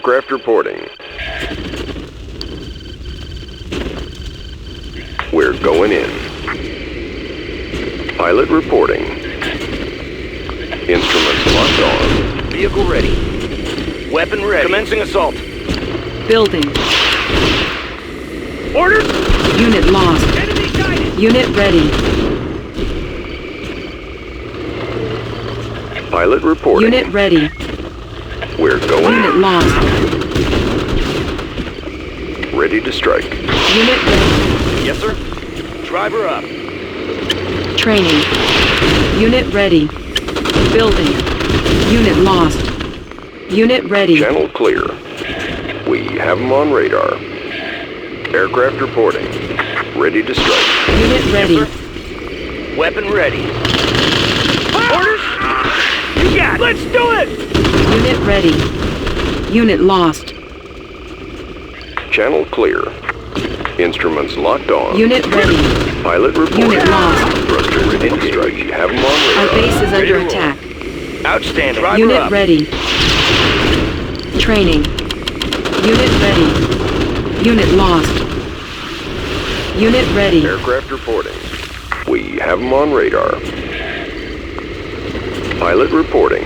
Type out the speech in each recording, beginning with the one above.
Aircraft reporting. We're going in. Pilot reporting. Instruments locked on. Vehicle ready. Weapon ready. Commencing assault. Building. Orders! Unit lost. Enemy guided! Unit ready. Pilot reporting. Unit ready. We're going Unit in. lost. Ready to strike. Unit ready. Yes, sir. Driver up. Training. Unit ready. Building. Unit lost. Unit ready. Channel clear. We have them on radar. Aircraft reporting. Ready to strike. Unit ready. Yes, sir. Weapon ready. Orders! You got it! Let's do it! Unit ready. Unit lost. Channel clear. Instruments locked on. Unit ready. Pilot reporting. Unit lost. Thruster ready to strike. You have them on radar. Our base is Ready under to roll. attack. Outstanding. Driver Unit up. ready. Training. Unit ready. Unit lost. Unit ready. Aircraft reporting. We have them on radar. Pilot reporting.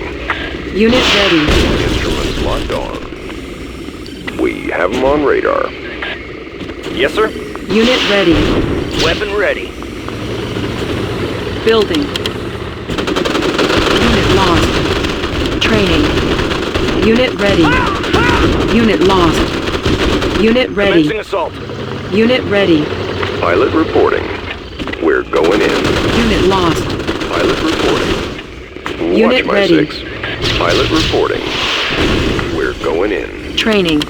Unit ready. Instruments locked on. We have them on radar. Yes, sir. Unit ready. Weapon ready. Building. Unit lost. Training. Unit ready. Unit lost. Unit ready. Commencing assault. Unit ready. Pilot reporting. We're going in. Unit lost. Pilot reporting. Unit Watch my ready. 6. Pilot reporting. We're going in. Training.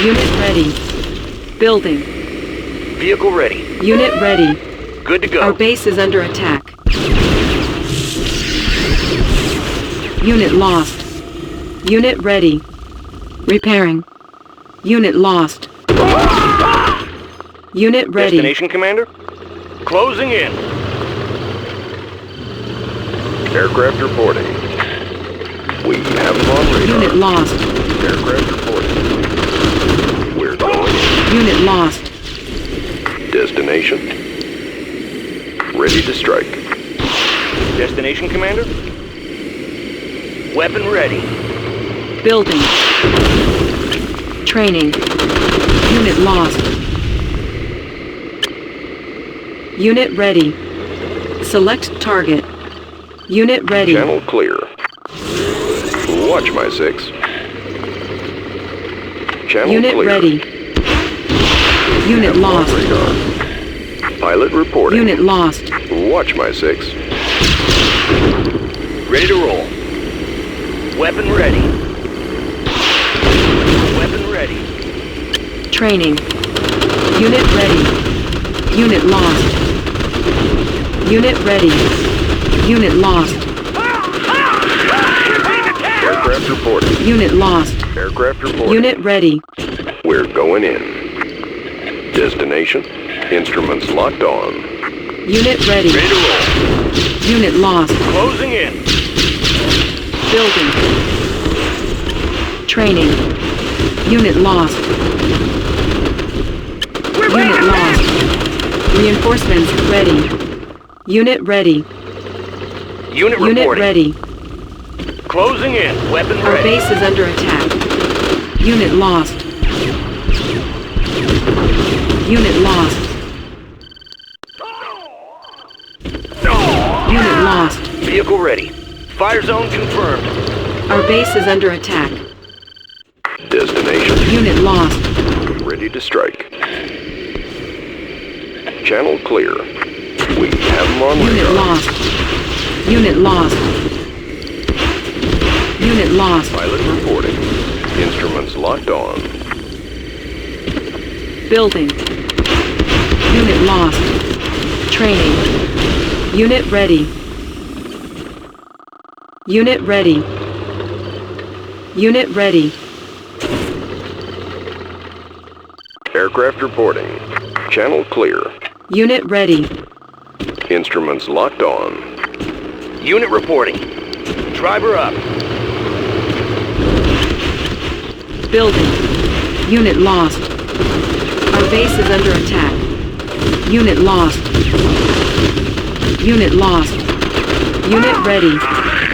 Unit ready. Building. Vehicle ready. Unit ready. Good to go. Our base is under attack. Unit lost. Unit ready. Repairing. Unit lost. Unit ready. Destination, Commander? Closing in. Aircraft reporting. We have them on radar. Unit lost. Aircraft reporting. We're going in. Unit lost. Destination. Ready to strike. Destination, Commander? Weapon ready. Building. Training. Unit lost. Unit ready. Select target. Unit ready. Channel clear. Watch my 6. Channel Unit clear. ready. Unit Have them on lost. radar. Pilot reporting. Unit lost. Watch my 6. Ready to roll. Weapon ready. Weapon ready. Training. Unit ready. Unit lost. Unit ready. Unit lost. Aircraft reporting. Unit lost. Aircraft reporting. Unit ready. We're going in. Destination. Instruments locked on. Unit ready. Ready to roll. Unit lost. Closing in. Building. Training. Unit lost. Unit lost. Reinforcements ready. Unit ready. Unit Unit reporting. ready. Closing in. Weapon Our ready. base is under attack. Unit lost. Unit lost. Unit lost. Vehicle ready. Fire zone confirmed. Our base is under attack. Destination. Unit lost. Ready to strike. Channel clear. We have them on Unit radar. lost. Unit lost. Unit lost. Pilot reporting. Instruments locked on. Building. Unit lost. Training. Unit ready. Unit ready. Unit ready. Aircraft reporting. Channel clear. Unit ready. Instruments locked on. Unit reporting. Driver up. Building. Unit lost. Our base is under attack. Unit lost. Unit lost. Unit ready.